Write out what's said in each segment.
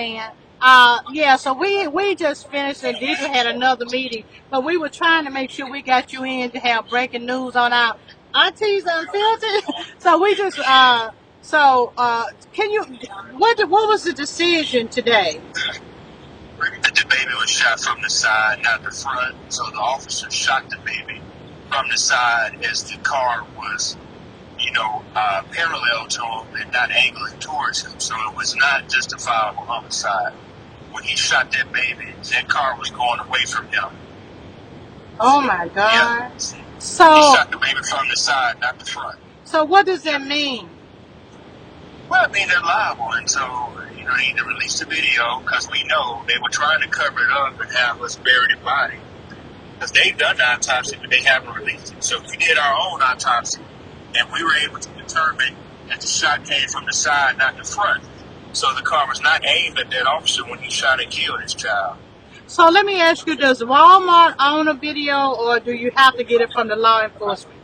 understand. Yeah, so we just finished and Deidre had another meeting, but we were trying to make sure we got you in to have breaking news on our Aunties Unfiltered. So we just can you what was the decision today? The baby was shot from the side, not the front. So the officer shot the baby from the side as the car was, parallel to him and not angling towards him. So it was not justifiable homicide. When he shot that baby, that car was going away from him. Oh my God! Yeah. So he shot the baby from the side, not the front. So what does that mean? Well, I mean they're liable, and so they need to release the video because we know they were trying to cover it up and have us bury the body because they've done the autopsy, but they haven't released it. So we did our own autopsy, and we were able to determine that the shot came from the side, not the front. So the car was not aimed at that officer when he shot and killed his child. So let me ask you, does Walmart own a video or do you have to get it from the law enforcement?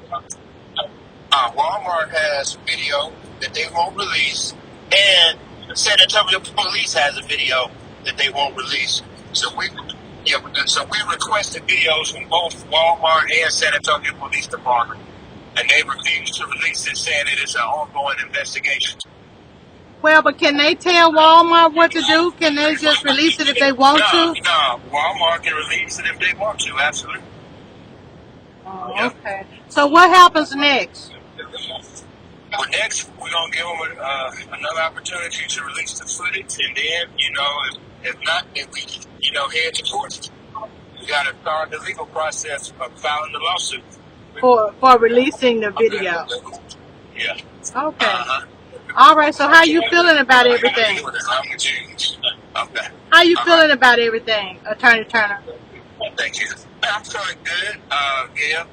Walmart has video that they won't release, and Senatobia police has a video that they won't release. So we requested videos from both Walmart and Senatobia Police Department, and they refused to release it, saying it is an ongoing investigation. Well, but can they tell Walmart what to do? Can they just release it if they want to? No, Walmart can release it if they want to, absolutely. Oh, okay. So what happens next? Well, next, we're going to give them another opportunity to release the footage, and then, if we head to court, we got to start the legal process of filing the lawsuit. For releasing the video? Yeah. Okay. Uh-huh. All right, so how you feeling about everything? Okay. How you feeling about everything, Attorney Turner? Thank you. I'm feeling good. Yeah.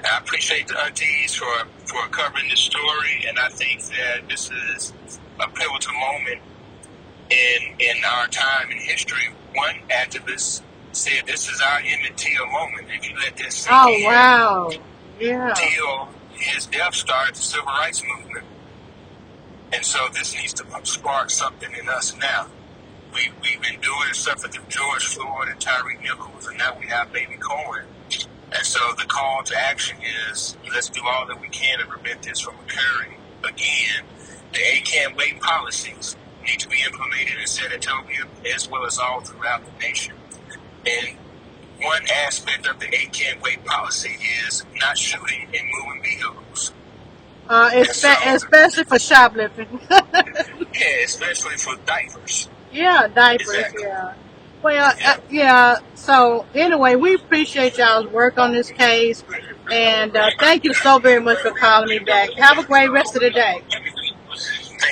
I appreciate the aunties for covering this story, and I think that this is a pivotal moment in our time in history. One activist said this is our Emmett Till moment. If you let this sink in, wow. Yeah. Till, his death started the civil rights movement. And so this needs to spark something in us now. We've been doing stuff with George Floyd and Tyreek Nichols, and now we have baby Kohen. And so the call to action is let's do all that we can to prevent this from occurring again. The can't wait policies need to be implemented in Senatobia as well as all throughout the nation. And one aspect of the can't wait policy is not shooting in moving vehicles. Especially for shoplifting. Yeah, especially for diapers. Yeah, diapers, exactly. Yeah. Well, yeah. So anyway, we appreciate y'all's work on this case, and thank you so very much for calling me back. Have a great rest of the day.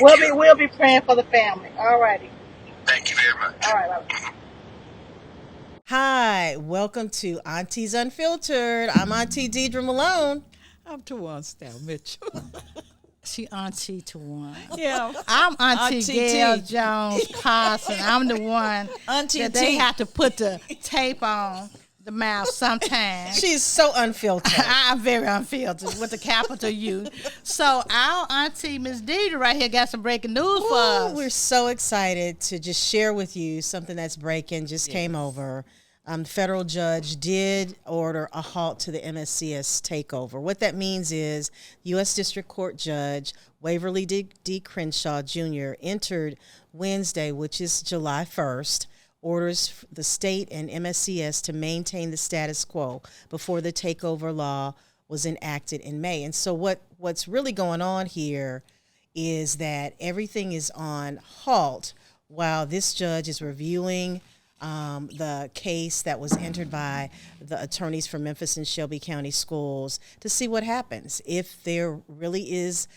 We'll be praying for the family. All righty. Thank you very much. All right. Bye. Hi, welcome to Aunties Unfiltered. I'm Auntie Deidre Malone. I'm Tawan Stout Mitchell. She Auntie Tawan. Yeah. I'm Auntie Gail Jones Carson. I'm the one Auntie that they have to put the tape on the mouth sometimes. She's so unfiltered. I'm very unfiltered with the capital U. So our Auntie Miss Deidre right here got some breaking news for us. We're so excited to just share with you something that's breaking, just came over. The federal judge did order a halt to the MSCS takeover. What that means is U.S. District Court Judge Waverly D. Crenshaw Jr. entered Wednesday, which is July 1st, orders the state and MSCS to maintain the status quo before the takeover law was enacted in May. And so what's really going on here is that everything is on halt while this judge is reviewing the case that was entered by the attorneys for Memphis-Shelby County Schools to see what happens, if there really is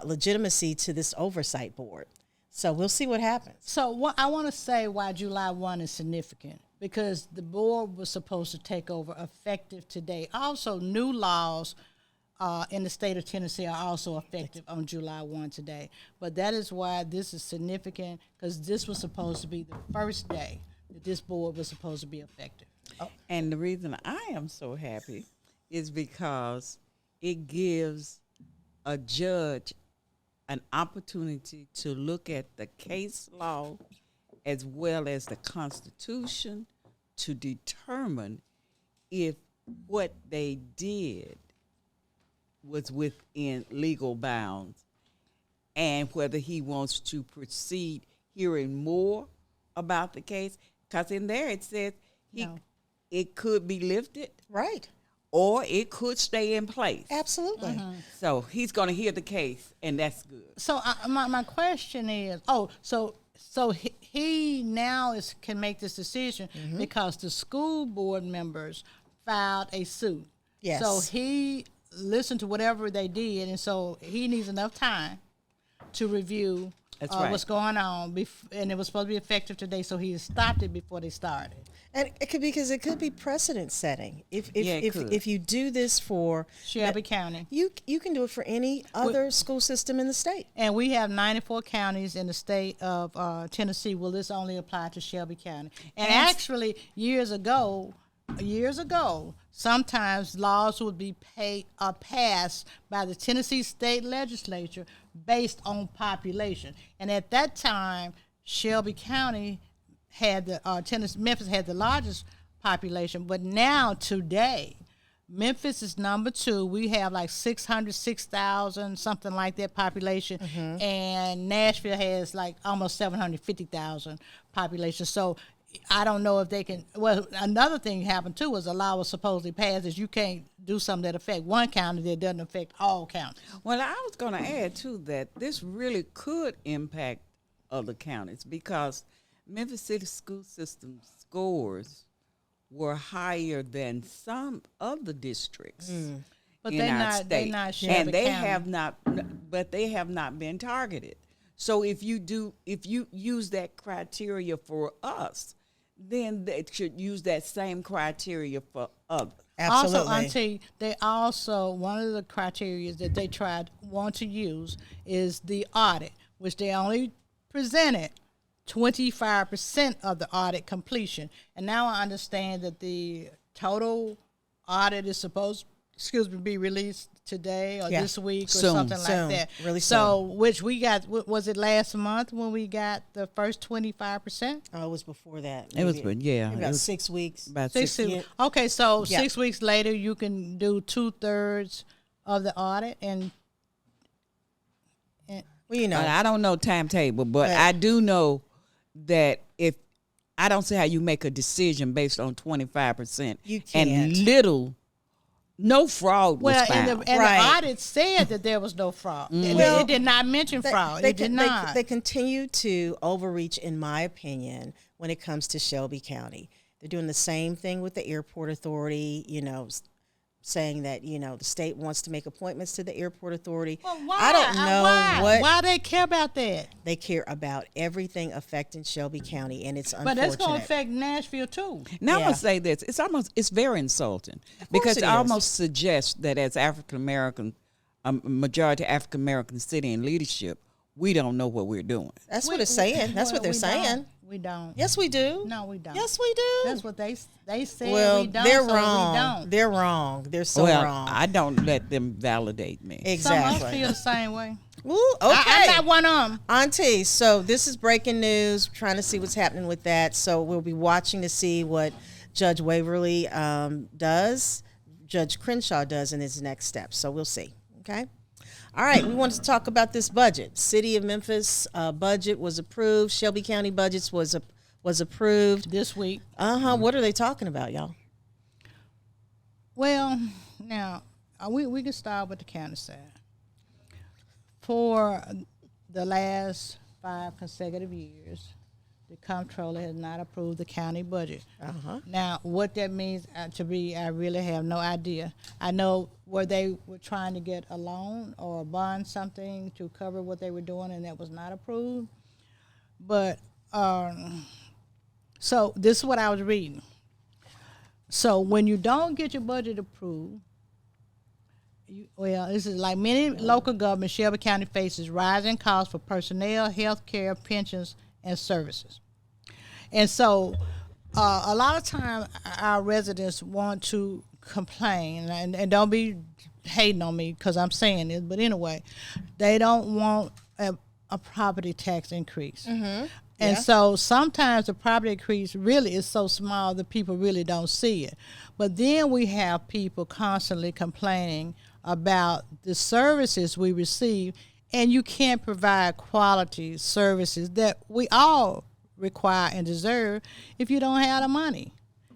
legitimacy to this oversight board. So we'll see what happens. So I want to say why July 1 is significant, because the board was supposed to take over effective today. Also, new laws in the state of Tennessee are also effective on July 1 today. But that is why this is significant, because this was supposed to be the first day that this board was supposed to be effective. Oh. And the reason I am so happy is because it gives a judge an opportunity to look at the case law as well as the Constitution to determine if what they did was within legal bounds and whether he wants to proceed hearing more about the case. Because in there it says it could be lifted. Right. Or it could stay in place. Absolutely. So he's going to hear the case, and that's good. So my question is, so he now can make this decision because the school board members filed a suit. Yes. So he listened to whatever they did, and so he needs enough time to review what's going on, and it was supposed to be effective today, so he stopped it before they started. And it could be because it could be precedent setting. If you do this for Shelby County, you can do it for any other school system in the state. And we have 94 counties in the state of Tennessee. Will this only apply to Shelby County? And actually, years ago, sometimes laws would be passed by the Tennessee state legislature based on population. And at that time, Shelby County had Memphis had the largest population, but now today, Memphis is number 2. We have like 606,000, something like that population, and Nashville has like almost 750,000 population. So I don't know if they can. Well, another thing happened too was a law was supposedly passed is you can't do something that affect one county that doesn't affect all counties. Well, I was going to add too that this really could impact other counties because Memphis City school system scores were higher than some of the districts But in they're our not. state, They're not Shelby and they County. have not. But they have not been targeted. So if you use that criteria for us, then they should use that same criteria for others. Absolutely. Also, Auntie, they also, one of the criteria that they want to use is the audit, which they only presented 25% of the audit completion. And now I understand that the total audit is supposed to be released today or this week or something like that. Really so, which we got, was it last month when we got the first 25%? Oh, it was before that. It was, maybe about 6 weeks. About Six 6 weeks. Okay, so 6 weeks later, you can do 2/3 of the audit, and Well, you know, I don't know timetable, but I do know that if I don't see how you make a decision based on 25%, You can't. and no fraud was found. and the Right. audit said that there was no fraud. Well, It did not mention fraud. It did not. They continue to overreach, in my opinion, when it comes to Shelby County. They're doing the same thing with the airport authority, saying that, the state wants to make appointments to the airport authority. Well, why? I don't know Why they care about that? they care about everything affecting Shelby County, and it's But unfortunate. that's going to affect Nashville too. Now I'm Yeah. gonna say this: it's very insulting because it it is. almost suggests that as African American, majority African American city in leadership, we don't know what we're doing. That's what it's saying. That's what they're saying. We don't. Yes, we do. No, we don't. Yes, we do. That's what they said. Well, we don't, they're so wrong. We don't. They're wrong. They're so well, wrong. I don't let them validate me. Some of us Exactly. feel the same way. Ooh, okay. I'm not one of them. Auntie, so this is breaking news. Trying to see what's happening with that. So we'll be watching to see what Judge Waverly does, Judge Crenshaw does in his next steps. So we'll see. Okay. All right. We wanted to talk about this budget. City of Memphis budget was approved. Shelby County budgets was approved This week. What are they talking about, y'all? Well, now we can start with the county side. For the last 5 consecutive years, the comptroller has not approved the county budget. Now, what that means I really have no idea. I know where they were trying to get a loan or bond something to cover what they were doing, and that was not approved. But so this is what I was reading. So when you don't get your budget approved, this is like many local governments, Shelby County faces rising costs for personnel, health care, pensions, and services. And so a lot of time our residents want to complain, and don't be hating on me because I'm saying this, but anyway, they don't want a property tax increase. And Yeah. so sometimes the property increase really is so small that people really don't see it. But then we have people constantly complaining about the services we receive, and you can't provide quality services that we all require and deserve if you don't have the money.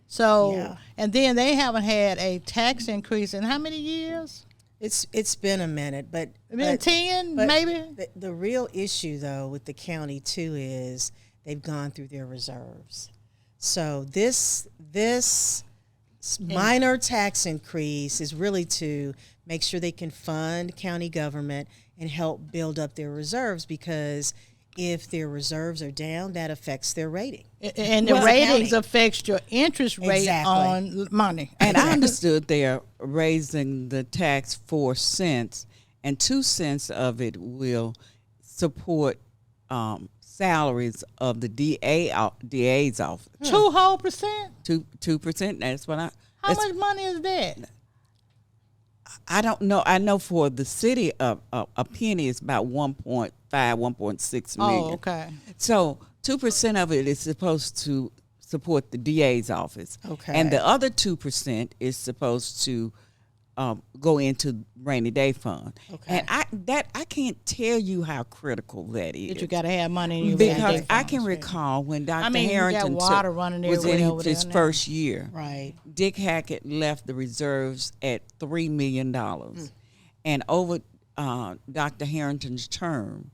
So, Yeah. and then they haven't had a tax increase in how many years? It's been a minute, but Been 10, but maybe? the real issue though with the county too is they've gone through their reserves. So this minor tax increase is really to make sure they can fund county government and help build up their reserves, because if their reserves are down, that affects their rating. And the Well, ratings county. affects your interest rate Exactly. on money. And I understood they're raising the tax 4 cents, and 2 cents of it will support salaries of the DA's office. 2% 2%. That's what How much money is that? I don't know. I know for the city, a penny is about 1.5, 1.6 million. Oh, okay. So 2% of it is supposed to support the DA's office. Okay. And the other 2% is supposed to go into rainy day fund. Okay. And I can't tell you how critical that is. That you got to have money in your Because rainy day I funds. can recall when Dr. I mean, you got Harrington water running was everywhere in over his there now. first year. Right. Dick Hackett left the reserves at $3 million. And over Dr. Harrington's term,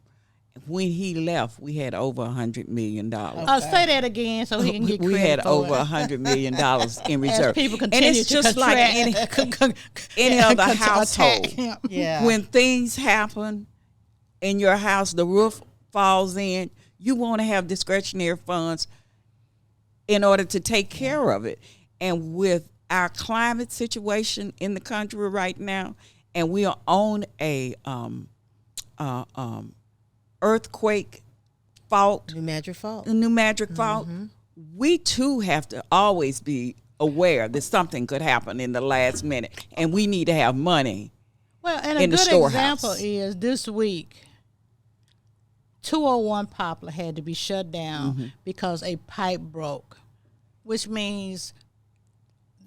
when he left, we had over $100 million. Say that again so he can get credit We had for over it. $100 million in As reserve. people And continue it's to just like any other attack household. him. Yeah. When things happen in your house, the roof falls in, you want to have discretionary funds in order to take care of it. And with our climate situation in the country right now, and we are on a earthquake fault, New Madrid fault. the New Madrid fault, we too have to always be aware that something could happen in the last minute, and we need to have money. Well, and in a the good storehouse. example is this week, 201 Poplar had to be shut down because a pipe broke, which means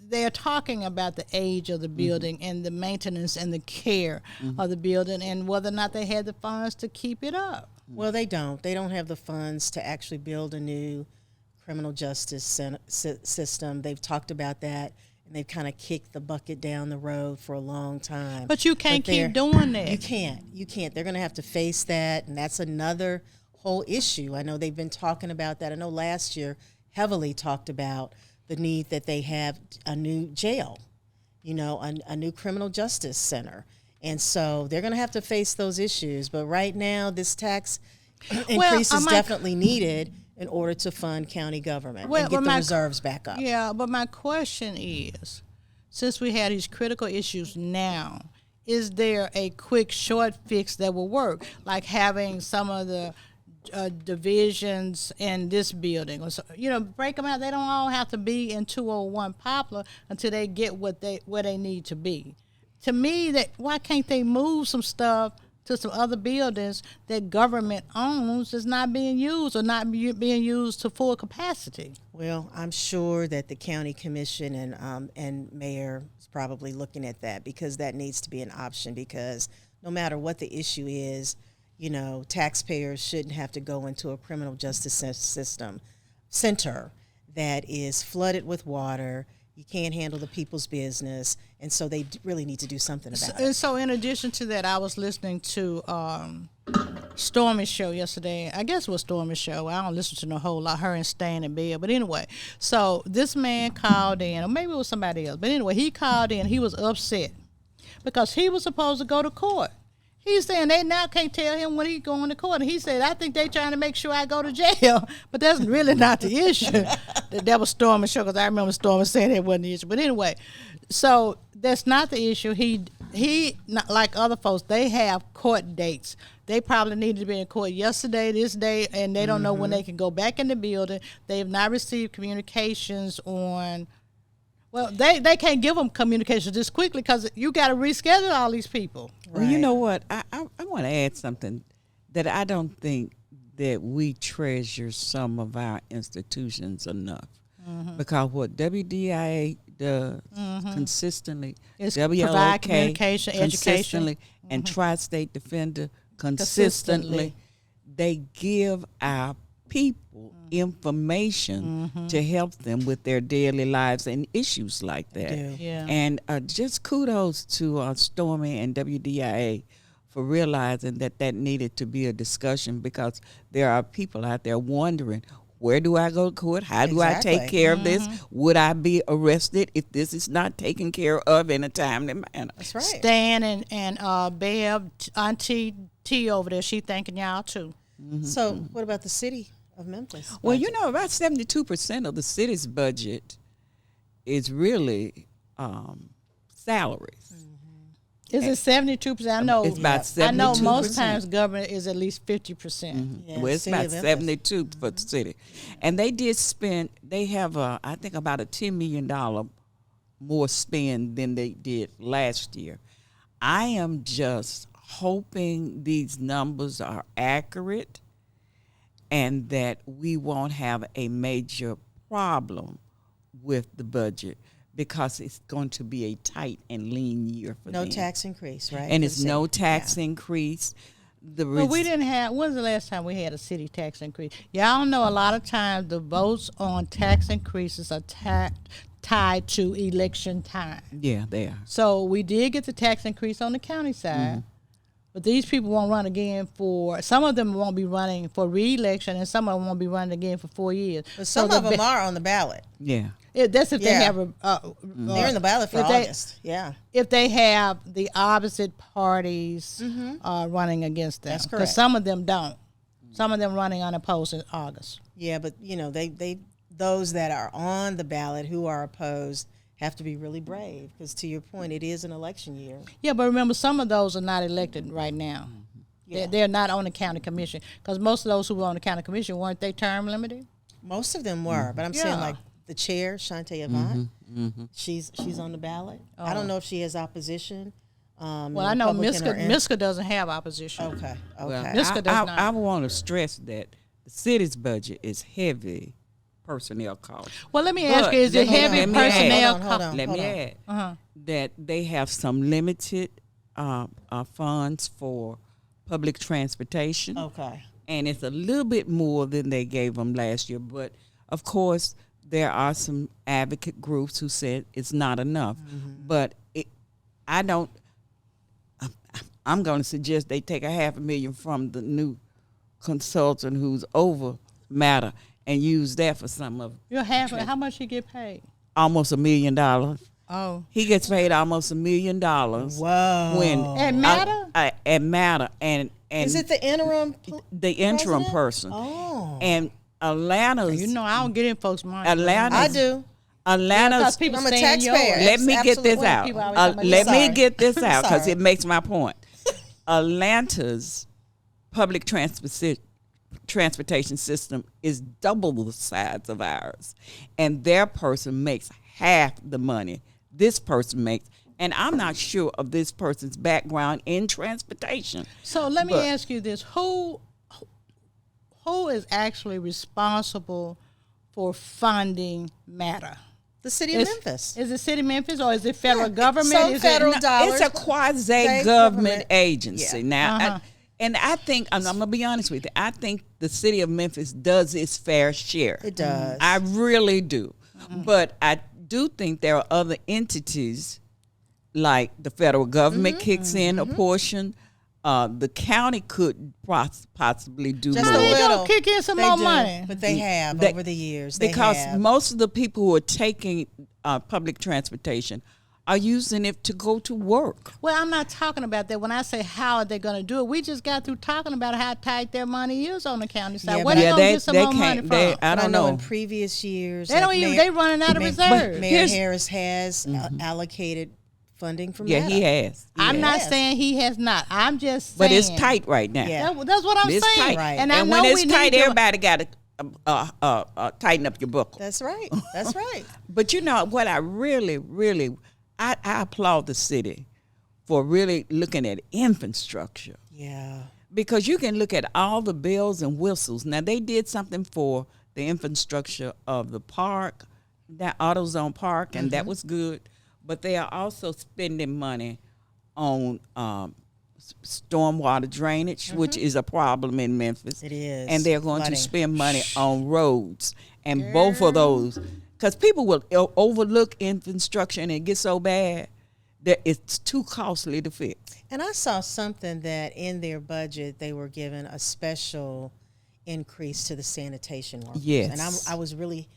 they're talking about the age of the building and the maintenance and the care of the building and whether or not they had the funds to keep it up. Well, they don't. They don't have the funds to actually build a new criminal justice system. They've talked about that, and they've kind of kicked the bucket down the road for a long time. But you can't they're- keep doing that. You can't. You can't. They're going to have to face that, and that's another whole issue. I know they've been talking about that. I know last year heavily talked about the need that they have a new jail, you know, a new criminal justice center. And so they're going to have to face those issues. But right now, this tax increase is definitely needed in order to fund county government and get the reserves back up. Yeah, but my question is, since we have these critical issues now, is there a quick, short fix that will work, like having some of the divisions in this building, or so, break them out? They don't all have to be in 201 Poplar until they get where they need to be. To me, why can't they move some stuff to some other buildings that government owns that's not being used or not being used to full capacity? Well, I'm sure that the county commission and mayor is probably looking at that, because that needs to be an option, because no matter what the issue is, taxpayers shouldn't have to go into a criminal justice center that is flooded with water. You can't handle the people's business, and so they really need to do something about it. And so in addition to that, I was listening to Stormy's show yesterday. I guess it was Stormy's show. I don't listen to no whole lot, her and Stan and Bill. But anyway, so this man called in, or maybe it was somebody else. But anyway, he called in. He was upset because he was supposed to go to court. He's saying they now can't tell him when he's going to court. And he said, I think they trying to make sure I go to jail. But that's really not the issue. That was Stormy's show, because I remember Stormy saying that wasn't the issue. But anyway, so that's not the issue. He not like other folks, they have court dates. They probably needed to be in court yesterday, this day, and they don't know when they can go back in the building. They have not received communications on... Well, they can't give them communications this quickly because you got to reschedule all these people. Well, you know what? I want to add something that I don't think that we treasure some of our institutions enough. Because what WDIA does consistently, It's WLOK provide communication, consistently, education. and Tri-State Defender consistently, they give our people information to help them with their daily lives and issues like that. do. Yeah. And just kudos to Stormy and WDIA for realizing that needed to be a discussion, because there are people out there wondering, where do I go to court? How do I take Exactly. care of this? Would I be arrested if this is not taken care of in a timely manner? That's right. Stan and Bev, Auntie T over there, she thanking y'all too. So what about the city of Memphis? Well, you know, about 72% of the city's budget is really salaries. Is it 72%? I know. It's about 72%. I know most times government is at least 50%. Yeah, Well, it's city about of Memphis. 72 for the city. And they did spend, they have, I think, about a $10 million more spend than they did last year. I am just hoping these numbers are accurate and that we won't have a major problem with the budget, because it's going to be a tight and lean year for No them. tax increase, right? And for it's the no city. tax increase. But we didn't have, when's the last time we had a city tax increase? Y'all know a lot of times the votes on tax increases are tied to election time. Yeah, they are. So we did get the tax increase on the county side, but these people won't run again some of them won't be running for re-election, and some of them won't be running again for 4 years. But some of them are on the ballot. Yeah. That's if they Yeah. have They're in the ballot for if they- August. Yeah. if they have the opposite parties running against them. That's Because correct. some of them don't. Some of them running unopposed in August. Yeah, but you know, they those that are on the ballot who are opposed have to be really brave, because to your point, it is an election year. Yeah, but remember, some of those are not elected right now. Yeah. They're not on the county commission, because most of those who were on the county commission, weren't they term limited? Most of them were, but I'm saying Yeah. like the chair, Shantae Avant, she's on the ballot. I don't know if she has opposition. Well, I know Republican or Miskell doesn't have opposition. Okay. Well, Miskell does not. I want to stress that the city's budget is heavy personnel costs. Well, let me But ask you, is it let me- heavy let me add- personnel? Hold on. Let me add that they have some limited funds for public transportation. Okay. And it's a little bit more than they gave them last year. But, of course, there are some advocate groups who said it's not enough. But I'm going to suggest they take $500,000 from the new consultant who's over matter and use that for some of How much he get paid? almost $1 million. Oh. He gets paid almost $1 million. Whoa. When At Matter? at Matter, and Is it the interim? the interim president? person. Oh. And Atlanta's You know, I don't get in folks' money. Atlanta's I do. Atlanta's. people I'm a stay in taxpayer. yours. Let me get this Absolutely. out. People always talking about Let me Sorry. get this out because Sorry. it makes my point. Atlanta's public transportation system is double the size of ours, and their person makes half the money this person makes. And I'm not sure of this person's background in transportation. So let me But- ask you this: Who is actually responsible for funding Matter? The city of Memphis. Is it City of Memphis or is it federal government? some Is federal it, dollars. It's a quasi-government government. agency. Yeah. Now, I think, I'm going to be honest with you, I think the city of Memphis does its fair share. It does. I really do. But I do think there are other entities, like the federal government kicks in a portion. The county could possibly do Just How a more. they little. gonna kick in some They more do, money? But they have They- over the years. They Because have. most of the people who are taking public transportation are using it to go to work. Well, I'm not talking about that. When I say how are they going to do it, we just got through talking about how tight their money is on the county side. Yeah, Where but- they Yeah, going to get some more money from? I But don't know know. in previous years, They don't like even. Mayor- They running out of Mayor- reserves. Mayor Here's- Harris has allocated funding from Yeah, Meta. he has. I'm Yes. not saying he has not. I'm just saying. But it's tight right now. Yeah. That's what I'm It's saying. tight. Right. And I And know when we it's tight, need to. everybody got to tighten up your buckle. That's right. That's right. But you know what I really, I applaud the city for really looking at infrastructure. Yeah. because you can look at all the bells and whistles. Now, they did something for the infrastructure of the park, that AutoZone Park, and that was good. But they are also spending money on stormwater drainage, which is a problem in Memphis. It is. And they're going Flooding. to spend money on roads. And both of those, because people will overlook infrastructure and it gets so bad that it's too costly to fix. And I saw something that in their budget they were given a special increase to the sanitation workers. Yes. And I was really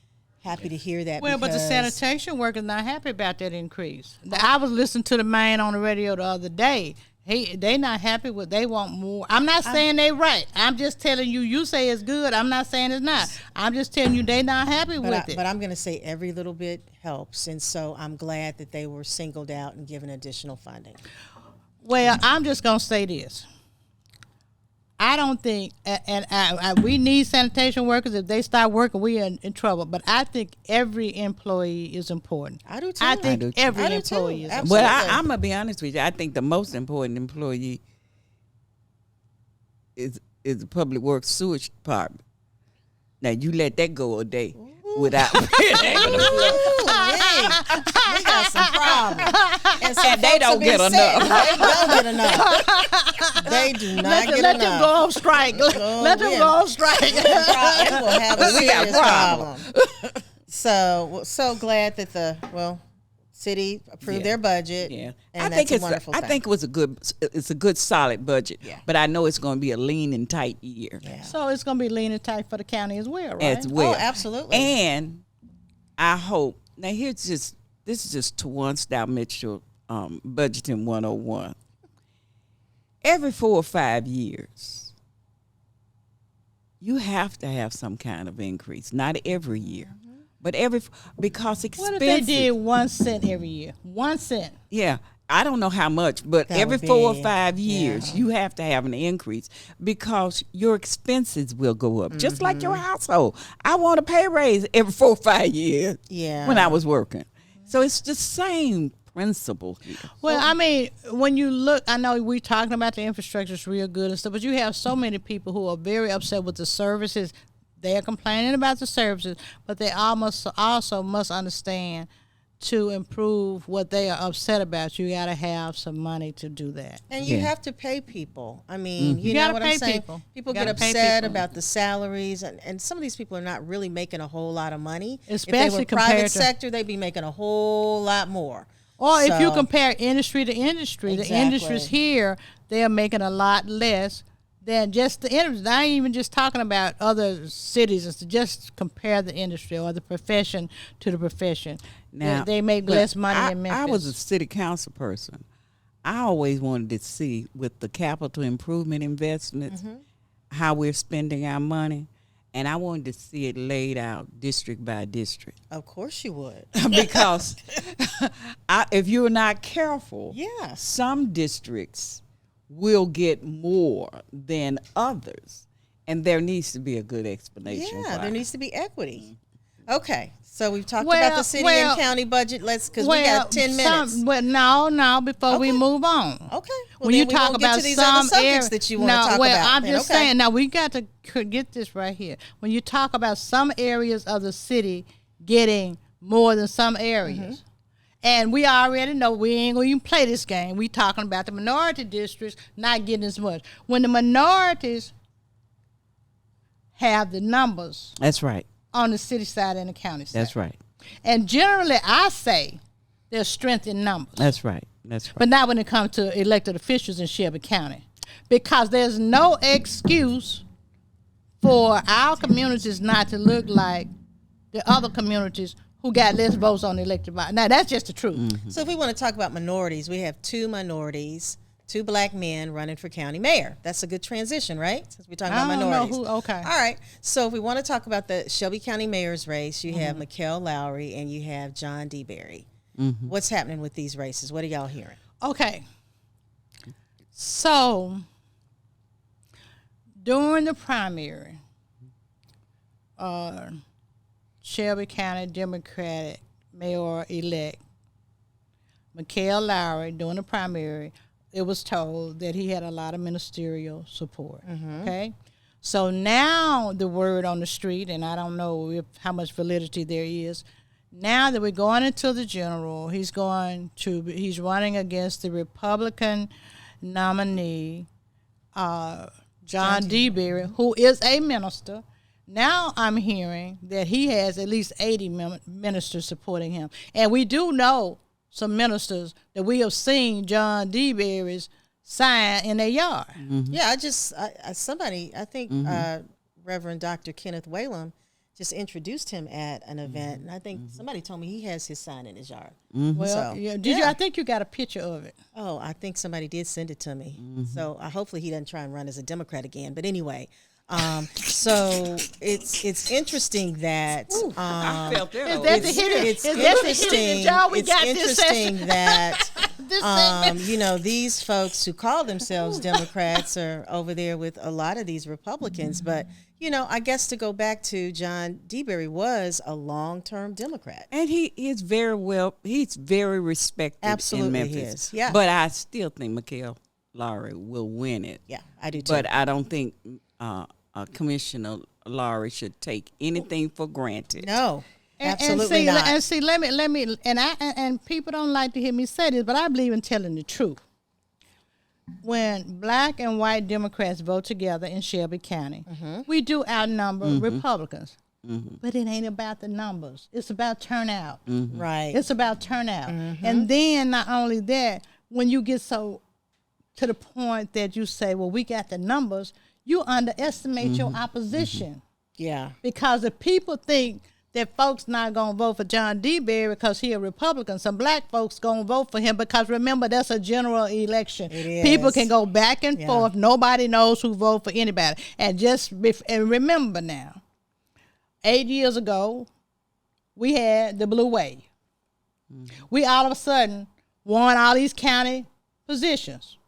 happy to hear that. Well, but the because sanitation workers not happy about that increase. I was listening to the man on the radio the other day. They not happy with. They want more. I'm not saying they right. I'm just telling you. You say it's good. I'm not saying it's not. I'm just telling you they not happy with it. But I'm going to say every little bit helps, and so I'm glad that they were singled out and given additional funding. Well, I'm just gonna say this. I don't think, we need sanitation workers. If they start working, we are in trouble. But I think every employee is important. I do too. I think I do too. every I do employee too. is Absolutely. important. Well, I'm going to be honest with you. I think the most important employee is the Public Works Sewage Department. Now, you let that go a day without having a We got some problems. And And they don't get enough. They don't get enough. They do not get Let enough. them go on strike. Let them go on strike. We will have a We got serious problem. So glad that the city approved their budget. Yeah, and I think that's a wonderful I thing. think it's a good solid budget. Yeah. But I know it's going to be a lean and tight year So it's going to be lean and tight for the county as well, right? as well. Oh, absolutely. And I hope now this is just Tawan Style Mitchell budgeting 101. Every 4 or 5 years, you have to have some kind of increase. Not every year, but because expenses. What if they did 1 cent every year? 1 cent. Yeah, I don't know how much, but That every would 4 or be- 5 years, you have to have an increase because your expenses will go up, just like your household. I want a pay raise every 4 or 5 years. Yeah. When I was working, so it's the same principle here. Well, I mean, when you look, I know we're talking about the infrastructure is real good and stuff, but you have so many people who are very upset with the services. They are complaining about the services, but they also must understand to improve what they are upset about. You got to have some money to do that. And you Yeah. have to pay people. I mean, you You know gotta what pay I'm saying? people. People You get gotta pay upset people. about the salaries, and some of these people are not really making a whole lot of money. if Especially they were compared private to- sector, they'd be making a whole lot more. Or if you So- compare industry to industry, the Exactly. industries here, they are making a lot less than just the industry. I ain't even just talking about other cities. It's to just compare the industry or the profession to the profession. Now they make but less money in Memphis. I was a city council person. I always wanted to see with the capital improvement investments how we're spending our money, and I wanted to see it laid out district by district. Of course you would. Because if you're not careful, Yes. some districts will get more than others, and there needs to be a good explanation. Yeah, why. there needs to be equity. Okay, so we've talked Well, about the city well, and county budget. Because we got 10 minutes. No, before we Okay. move on. Okay. Well, When you then we talk won't get about to these some other subjects areas that you want to talk about. I'm then. just Okay. saying. Now we got to get this right here. When you talk about some areas of the city getting more than some areas, and we already know we ain't gonna even play this game. We talking about the minority districts not getting as much. When the minorities have the numbers That's right. on the city side and the county side, That's right. and generally I say there's strength in numbers. That's right. That's right. But not when it comes to elected officials in Shelby County. Because there's no excuse for our communities not to look like the other communities who got less votes on the elected body. Now, that's just the truth. So if we want to talk about minorities, we have 2 minorities, 2 black men running for county mayor. That's a good transition, right? Since we're talking about I don't know minorities. who- okay. All right. So if we want to talk about the Shelby County mayor's race, you have Mickell Lowery and you have John DeBerry. What's happening with these races? What are y'all hearing? Okay. So, during the primary, Shelby County Democratic mayor-elect Mickell Lowery, during the primary, it was told that he had a lot of ministerial support. Okay, so now the word on the street, and I don't know how much validity there is. Now that we're going into the general, he's running against the Republican nominee, John DeBerry, who is a minister. Now I'm hearing that he has at least 80 ministers supporting him. And we do know some ministers that we have seen John DeBerry's sign in their yard. Yeah, I think Reverend Dr. Kenneth Whalum just introduced him at an event, and I think somebody told me he has his sign in his yard. Well, I think you got a picture of it. Oh, I think somebody did send it to me. So hopefully he doesn't try and run as a Democrat again. But anyway, so it's interesting that I felt that. it's interesting that these folks who call themselves Democrats are over there with a lot of these Republicans. But I guess to go back to John DeBerry was a long-term Democrat, and he's very respected. Absolutely, in Memphis. he is. Yeah, but I still think Mickell Lowery will win it. Yeah, I do too. But I don't think Commissioner Lowery should take anything for granted. No, absolutely not. And see, let me, and people don't like to hear me say this, but I believe in telling the truth. When black and white Democrats vote together in Shelby County, we do outnumber Republicans. But it ain't about the numbers. It's about turnout. Right. It's about turnout. And then not only that, when you get so to the point that you say, well, we got the numbers, you underestimate your opposition. Yeah. Because if people think that folks not going to vote for John DeBerry because he a Republican, some black folks going to vote for him because, remember, that's a general election. It is. People can go back and forth. Nobody knows who voted for anybody. And remember now, 8 years ago, we had the Blue Wave. We all of a sudden won all these county positions.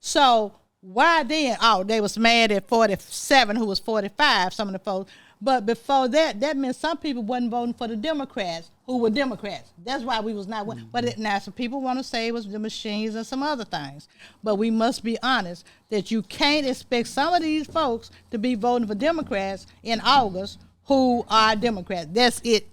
So why then? Oh, they was mad at 47, who was 45, some of the folks. But before that meant some people wasn't voting for the Democrats who were Democrats. That's why we was not winning. But now some people want to say it was the machines and some other things. But we must be honest that you can't expect some of these folks to be voting for Democrats in August who are Democrats. That's it.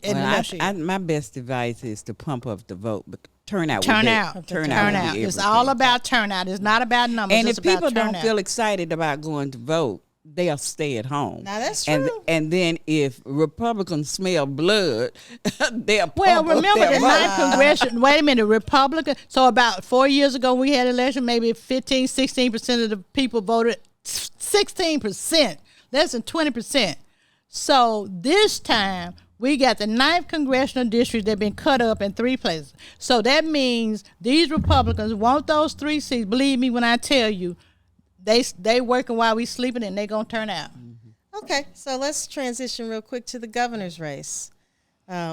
My best advice is to pump up the vote, but turnout. Turnout. It's all about turnout. It's not about numbers. And it's if people don't feel excited about going to vote, they'll stay at home. Now that's true. And then if Republicans smell blood, they'll pump remember up their the ninth congressional. Wait a minute, Republican. So about 4 years ago, we had an election. Maybe 16% of the people voted. 16%, less than 20%. So this time we got the 9th congressional district that been cut up in 3 places. So that means these Republicans want those 3 seats. Believe me when I tell you, they working while we sleeping and they gonna turn out. Okay, so let's transition real quick to the governor's race.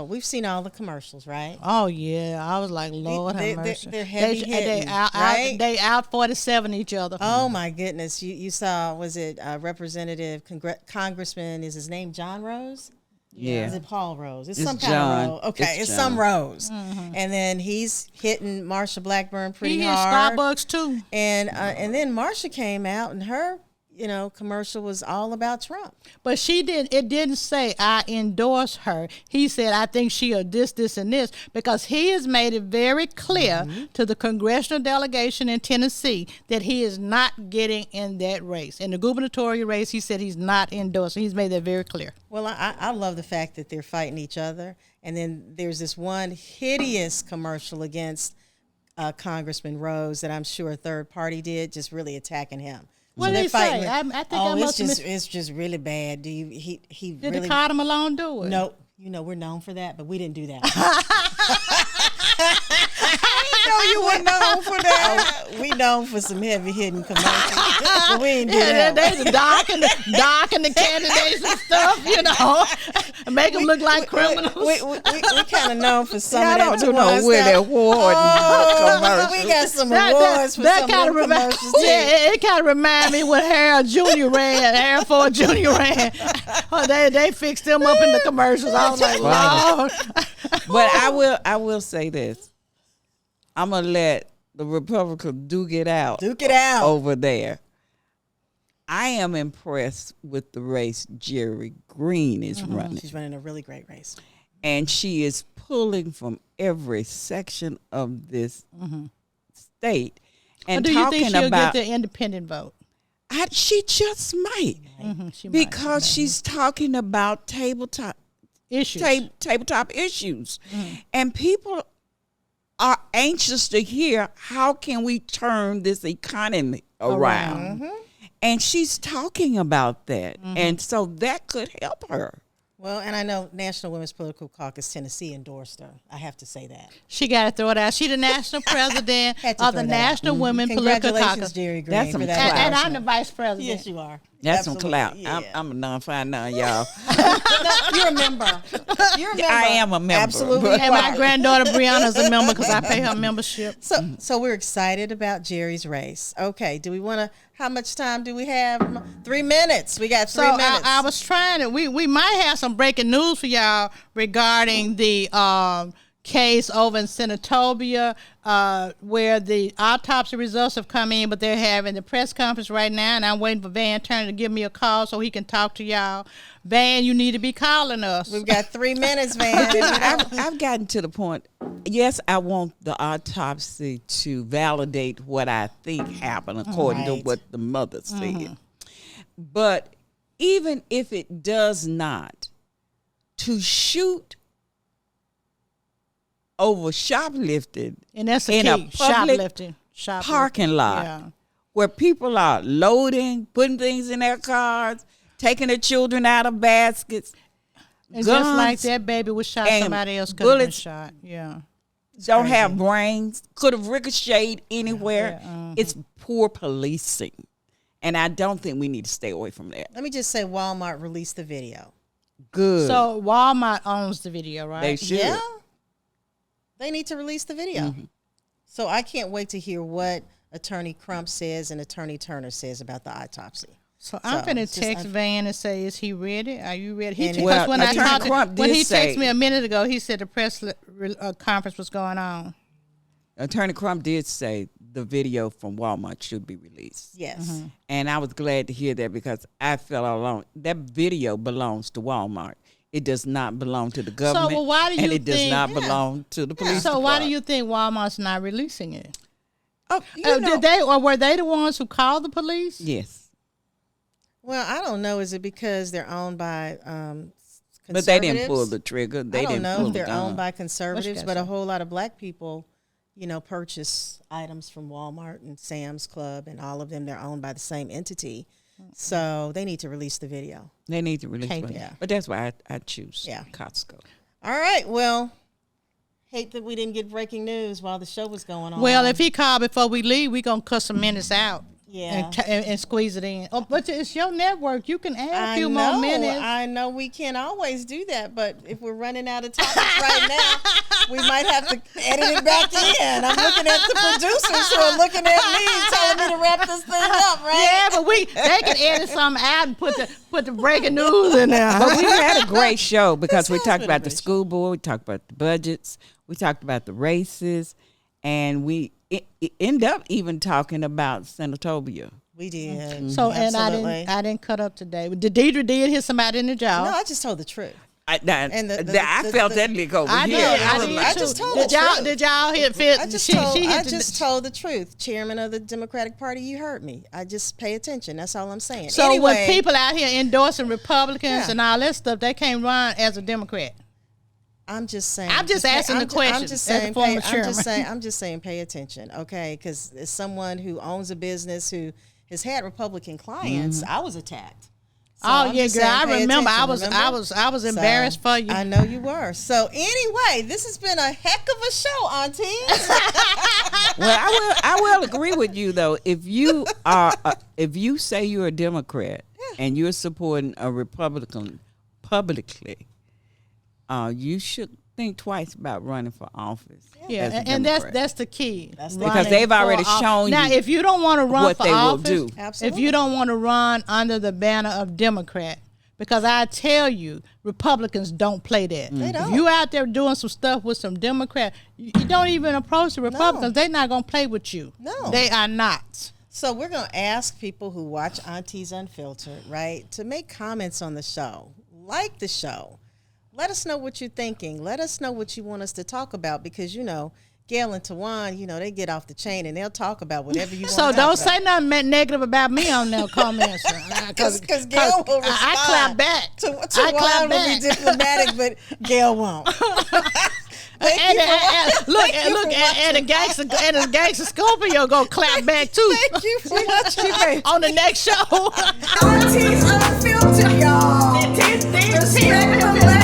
We've seen all the commercials, right? Oh yeah, I was like, Lord have mercy. They're heavy hitting, right? They out 47 each other. Oh my goodness, you saw? Was it Representative Congressman? Is his name John Rose? Yeah. Is it Paul Rose? It's some John. kind of Rose. Okay, it's some Rose. And then he's hitting Marsha Blackburn pretty hard. He hit Starbucks too. And then Marsha came out and her commercial was all about Trump. But it didn't say I endorse her. He said, I think she'll this, and this, because he has made it very clear to the congressional delegation in Tennessee that he is not getting in that race. In the gubernatorial race, he said he's not endorsing. He's made that very clear. Well, I love the fact that they're fighting each other. And then there's this one hideous commercial against Congressman Rose that I'm sure a third party did, just really attacking him. What did he say? I think I must have it's just really bad. Did the Carter Malone do it? No, we're known for that, but we didn't do that. You were known for that. We known for some heavy hitting commercials, but we didn't do that. They darken the candidates and stuff, make them look like criminals. We kind of known for some of that. I don't know where they're award commercials. We got some awards for some of the commercials too. Yeah, it kind of remind me when Harold Ford Jr. ran. They fixed them up in the commercials. I was like, Lord. But I will say this. I'm gonna let the Republicans duke it out. Duke it out. Over there. I am impressed with the race Jerry Green is running. She's running a really great race. And she is pulling from every section of this state. And Or do you think talking she'll about get the independent vote? she just might. She might. Because she's talking about tabletop Issues. tabletop issues. And people are anxious to hear, how can we turn this economy around? And she's talking about that. And so that could help her. Well, and I know National Women's Political Caucus Tennessee endorsed her. I have to say that. She got to throw it out. She the national president Had to of throw the that out. National Women Political Congratulations, Caucus. Jerry Green. That's some for that clout. And I'm the endorsement. vice president. Yes, you are. That's Absolutely, some clout. yeah. I'm a non-fine now, y'all. You're a member. You're a member. I am a member. Absolutely. But- And my granddaughter Brianna's a member because I pay her membership. So we're excited about Jerry's race. Okay. Do we want to? How much time do we have? 3 minutes. We got 3 So minutes. I was trying to. We might have some breaking news for y'all regarding the case over in Senatobia, where the autopsy results have come in, but they're having the press conference right now, and I'm waiting for Van Turner to give me a call so he can talk to y'all. Van, you need to be calling us. We've got 3 minutes, Van. I've gotten to the point. Yes, I want the autopsy to validate what I think happened according to Right. what the mother said. But even if it does not, to shoot over shoplifting And that's the in a key. public Shoplifting. parking lot Yeah. where people are loading, putting things in their cars, taking their children out of baskets. And just like guns that baby was shot, and somebody else could have been bullets. shot. Yeah. Don't have brains, could have ricocheted anywhere. Yeah, It's poor policing. And I don't think we need to stay away from that. Let me just say Walmart released the video. Good. So Walmart owns the video, right? They should. Yeah. They need to release the video. So I can't wait to hear what Attorney Crump says and Attorney Turner says about the autopsy. So I'm So, finna it's just- text Van and say, "Is he ready? Are you ready?" And- Because Well, when I Attorney talked, Crump when did he say- texted me a minute ago, he said the press conference was going on. Attorney Crump did say the video from Walmart should be released. Yes. And I was glad to hear that because I felt all along that video belongs to Walmart. It does not belong to the government. well, why do and you it does think- not belong to the police So why do department. you think Walmart's not releasing it? Oh, you know, Did they or were they the ones who called the police? yes. Well, I don't know. Is it because they're owned by But they didn't conservatives? pull the trigger. They I don't didn't know pull if the they're gun. owned by conservatives, got but a some? whole lot of black people, purchase items from Walmart and Sam's Club and all of them. They're owned by the same entity. So they need to release the video. They need to release Okay, one. yeah. But that's why I choose Yeah. Costco. All right. Well, hate that we didn't get breaking news while the show was going on. Well, if he called before we leave, we gonna cut some minutes out. Yeah. And squeeze it in. Oh, but it's your network. You can add a I few know, more minutes. I know we can't always do that, but if we're running out of topics right now, we might have to edit it back in. I'm looking at the producers who are looking at me, telling me to wrap this thing up, right? Yeah, but they can edit something out and put the breaking news in there. But we had a great show because we has talked been a about the great school board, we talked about the budgets, we talked about the races, and we end up even talking about Senatobia. We did. So Absolutely. and I didn't cut up today. Deidre did hit somebody in the jaw. No, I just told the truth. I the- felt the- that lick over I here. did. I was I like, did just too. told Did the y'all? truth. Did y'all hit fit? I just told the truth. Chairman of the Democratic Party, you heard me. I just pay attention. That's all I'm saying. So anyway, when people out here endorsing Republicans Yeah. and all that stuff, they can't run as a Democrat. I'm just saying. I'm just asking the question I'm just as a saying. former I'm just saying. Pay attention, okay? Because as someone who owns a business who has had Republican clients, I was attacked. So Oh I'm yeah, just girl, saying, I pay remember. attention, I was So, embarrassed for you. I know you were. So anyway, this has been a heck of a show, Aunties. well, I will agree with you though. If you are, if you say you're a Democrat and you're supporting a Republican publicly, you should think twice about running for office. Yeah, as a and Democrat. that's the key. That's Running because they've already for shown now, you if you don't want to run what for they will office, do. Absolutely. if you don't want to run under the banner of Democrat, Because I tell you, Republicans don't play that. They don't. If you out there doing some stuff with some Democrats, you don't even approach the Republicans. They're not going to play with you. No. They are not. So we're going to ask people who watch Aunties Unfiltered, right, to make comments on the show. Like the show. Let us know what you're thinking. Let us know what you want us to talk about because, you know, Gail and Tawan, you know, they get off the chain and they'll talk about whatever you want to So talk don't about. say nothing negative about me on their comments. Because Gail will respond. I clap back. Tawan will be diplomatic, but Gail won't. And the gangster Scorpio gonna clap back too. Thank you for watching. On the next show. Aunties Unfiltered, y'all. Respect the